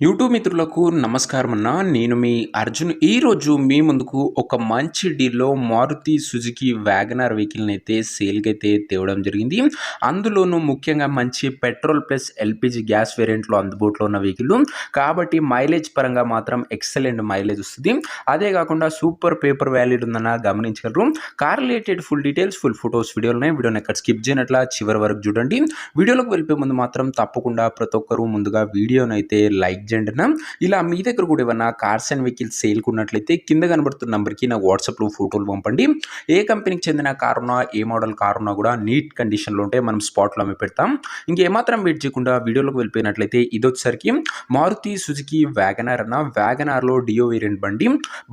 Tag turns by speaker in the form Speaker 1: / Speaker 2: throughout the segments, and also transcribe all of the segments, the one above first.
Speaker 1: YouTube మిత్రులకు నమస్కారం అన్న. నేను మీ అర్జున్. ఈరోజు మీ ముందుకు ఒక మంచి డీల్‌లో మారుతి సుజుకి వ్యాగనార్ వెహికల్‌ని అయితే సేల్‌కి అయితే తేవడం జరిగింది. అందులోనూ ముఖ్యంగా మంచి పెట్రోల్ ప్లస్ ఎల్‌పీజీ గ్యాస్ వేరియంట్‌లో అందుబాటులో ఉన్న వెహికల్. కాబట్టి మైలేజ్ పరంగా మాత్రం ఎక్సలెంట్ మైలేజ్ వస్తది. అదే కాకుండా సూపర్ పేపర్ వాలిడ్ ఉందన్న గమనించగలరు. Car related full details, full photos వీడియోలున్నాయి. వీడియోని ఎక్కడ స్కిప్ చేయనట్ల చివరి వరకు చూడండి. వీడియోలోకి వెళ్ళిపోయే ముందు మాత్రం తప్పకుండా ప్రతి ఒక్కరు ముందుగా వీడియోని అయితే లైక్ చేయండి. ఇలా మీ దగ్గర కూడా ఏమన్నా కార్స్ అండ్ వెహికల్స్ సేల్కి ఉన్నట్లయితే కింద కనబడుతున్న నెంబర్కి నా వాట్సాప్లో ఫోటోలు పంపండి. ఏ కంపెనీకి చెందిన కార్ ఉన్నా, ఏ మోడల్ కార్ ఉన్నా కూడా నీట్ కండిషన్లో ఉంటే మనం స్పాట్లో అమ్మి పెడతాం. ఇంకేమాత్రం వెయిట్ చేయకుండా వీడియోలోకి వెళ్ళిపోయినట్లయితే ఇది వచ్చేసరికి మారుతి సుజుకి వ్యాగనార్ అన్న. వ్యాగనార్లో డియో వేరియంట్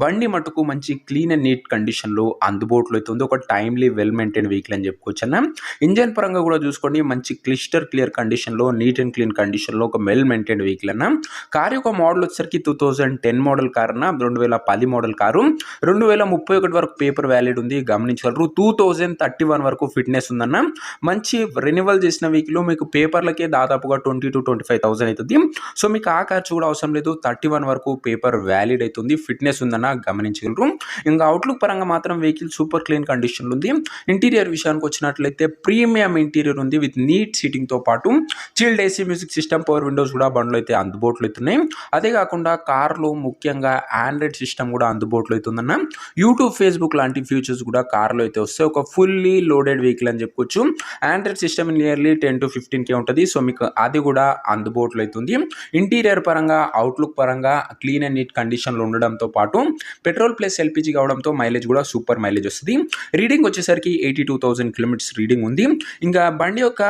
Speaker 1: బండి మటుకు మంచి క్లీన్ అండ్ నీట్ కండిషన్లో అందుబాటులో అయితే ఉంది. ఒక టైమ్లీ వెల్ మెయింటైన్ వెహికల్ అని చెప్పుకోవచ్చు అన్న. ఇంజన్ పరంగా కూడా చూసుకోండి, మంచి క్లియర్ కండిషన్లో, నీట్ అండ్ క్లీన్ కండిషన్లో ఒక వెల్ మెయింటైన్ వెహికల్ అన్న. కార్ యొక్క మోడల్ వచ్చేసరికి 2010 మోడల్ కార్ అన్న. 2010 మోడల్ కారు. 2031 వరకు పేపర్ వ్యాలిడ్ ఉంది, గమనించగలరు. 2031 వరకు ఫిట్నెస్ ఉందన్న. మంచి రెన్యువల్ చేసిన వెహికల్. మీకు పేపర్లకే దాదాపుగా 20,000 to 25,000 అవుతుంది. సో మీకు ఆ ఖర్చు కూడా అవసరం లేదు. 31 వరకు పేపర్ వ్యాలిడ్ అవుతుంది, ఫిట్నెస్ ఉందన్న గమనించగలరు. ఇంకా అవుట్లుక్ పరంగా మాత్రం వెహికల్ సూపర్ క్లీన్ కండిషన్లో ఉంది. ఇంటీరియర్ విషయానికి వచ్చినట్లయితే ప్రీమియం ఇంటీరియర్ ఉంది విత్ నీట్ సీటింగ్తో పాటు chilled AC music system, power Windows కూడా బండ్లో అయితే అందుబాటులో అవుతున్నాయి. అదే కాకుండా కార్లో ముఖ్యంగా ఆండ్రాయిడ్ సిస్టమ్ కూడా అందుబాటులో అవుతుందన్న. యూట్యూబ్, ఫేస్బుక్ లాంటి ఫీచర్స్ కూడా కార్లో అయితే వస్తాయి. ఒక ఫుల్లీ లోడెడ్ వెహికల్ అని చెప్పుకోవచ్చు. Android system nearly 10 to 15K ఉంటుంది. సో మీకు అది కూడా అందుబాటులో అవుతుంది. ఇంటీరియర్ పరంగా, అవుట్లుక్ పరంగా క్లీన్ అండ్ నీట్ కండిషన్లో ఉండడంతో పాటు పెట్రోల్ ప్లస్ ఎల్పీజీ కావడంతో మైలేజ్ కూడా సూపర్ మైలేజ్ వస్తుంది. రీడింగ్ వచ్చేసరికి 82,000 కిలోమీటర్స్ రీడింగ్ ఉంది. ఇంకా బండి యొక్క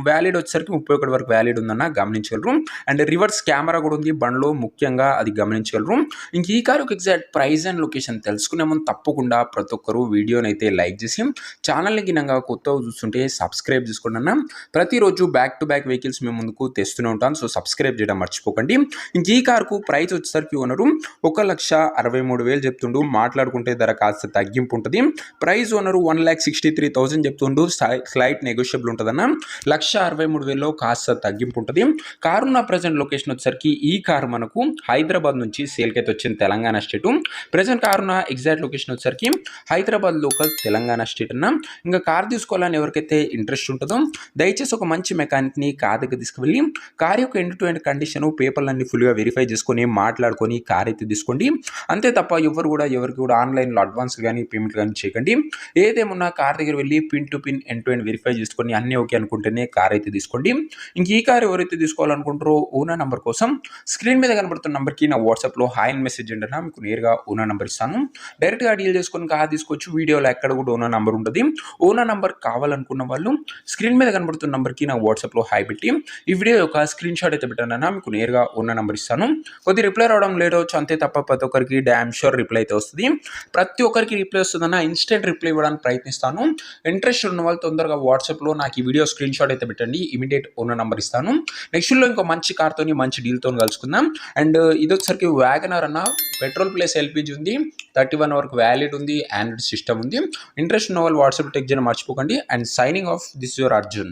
Speaker 1: వ్యాలిడ్ వచ్చేసరికి 31 వరకు వ్యాలిడ్ ఉందన్న గమనించగలరు. అండ్ రివర్స్ కెమెరా కూడా ఉంది బండ్లో, ముఖ్యంగా అది గమనించగలరు. ఇంక ఈ car exact price and location తెలుసుకునే ముందు తప్పకుండా ప్రతి ఒక్కరు వీడియోని అయితే లైక్ చేసి ఛానల్ని గినంగా కొత్తగా చూస్తుంటే సబ్స్క్రైబ్ చేసుకోండి అన్న. ప్రతిరోజు బ్యాక్ టు బ్యాక్ వెహికల్స్ మేము ముందుకు తెస్తూనే ఉంటాను. సో సబ్స్క్రైబ్ చేయడం మర్చిపోకండి. ఇంక ఈ కారుకు ప్రైస్ వచ్చేసరికి ఓనరు 1,63,000 చెప్తుండు. మాట్లాడుకుంటే ధర కాస్త తగ్గింపు ఉంటుంది. ప్రైస్ ఓనరు 1,63,000 చెప్తుండు. స్లైట్ నెగోషియబుల్ ఉంటుందన్న. 1,63,000 కాస్త తగ్గింపు ఉంటుంది. కారున్న ప్రజెంట్ లొకేషన్ వచ్చేసరికి ఈ కారు మనకు హైదరాబాద్ నుంచి సేల్కి అయితే వచ్చింది, తెలంగాణ స్టేట్. ప్రజెంట్ కారున్న ఎగ్జాక్ట్ లొకేషన్ వచ్చేసరికి హైదరాబాద్ లోకల్, తెలంగాణ స్టేట్ అన్న. ఇంకా కార్ తీసుకోవాలని ఎవరికైతే ఇంట్రెస్ట్ ఉంటుందో దయచేసి ఒక మంచి మెకానిక్ని కార్ దగ్గర తీసుకువెళ్ళి కార్ యొక్క ఎండ్ టు ఎండ్ కండిషన్, పేపర్లన్నీ ఫుల్గా వెరిఫై చేసుకొని మాట్లాడుకొని కార్ అయితే తీసుకోండి. అంతే తప్ప ఎవరికి కూడా ఆన్లైన్లో అడ్వాన్స్ కానీ పేమెంట్ కానీ చేయకండి. ఏదేమున్నా కార్ దగ్గర వెళ్ళి pin to pin end to end verify చేసుకొని అన్నీ ఓకే అనుకుంటేనే కార్ అయితే తీసుకోండి. ఇంక ఈ కార్ ఎవరైతే తీసుకోవాలనుకుంటారో ఓనర్ నెంబర్ కోసం స్క్రీన్ మీద కనబడుతున్న నెంబర్కి నా వాట్సాప్లో హాయ్ అని మెసేజ్ చేయండి. మీకు నేరుగా ఓనర్ నెంబర్ ఇస్తాను. డైరెక్ట్గా డీల్ చేసుకొని కార్ తీసుకోవచ్చు. వీడియోలో ఎక్కడ కూడా ఓనర్ నెంబర్ ఉంటుంది. ఓనర్ నెంబర్ కావాలనుకున్న వాళ్ళు స్క్రీన్ మీద కనబడుతున్న నెంబర్కి నా వాట్సాప్లో హాయ్ పెట్టి ఈ వీడియో యొక్క స్క్రీన్ షాట్ అయితే పెట్టానన్నా మీకు నేరుగా ఓనర్ నెంబర్ ఇస్తాను. కొద్ది రిప్లై రావడం లేట్ అవచ్చు, అంతే తప్ప ప్రతి ఒక్కరికి డ్యామ్ షూర్ రిప్లై అయితే వస్తుంది. ప్రతి ఒక్కరికి రిప్లై వస్తుందన్న. ఇన్స్టెంట్ రిప్లై ఇవ్వడానికి ప్రయత్నిస్తాను. ఇంట్రెస్ట్ ఉన్న వాళ్ళు తొందరగా వాట్సాప్లో నాకు ఈ వీడియో స్క్రీన్ షాట్ అయితే పెట్టండి. ఇమీడియట్ ఓనర్ నెంబర్ ఇస్తాను. నెక్స్ట్లో ఇంకో మంచి కార్తోని, మంచి డీల్తో కలుసుకుందాం. అండ్ ఇది వచ్చేసరికి వ్యాగనార్ అన్న. పెట్రోల్ ప్లస్ ఎల్పీజీ ఉంది, 31 వరకు వ్యాలిడ్ ఉంది, ఆండ్రాయిడ్ సిస్టమ్ ఉంది. ఇంట్రెస్ట్ ఉన్న వాళ్ళు వాట్సాప్ టెక్ చేయడం మర్చిపోకండి. And signing off, this your Arjun.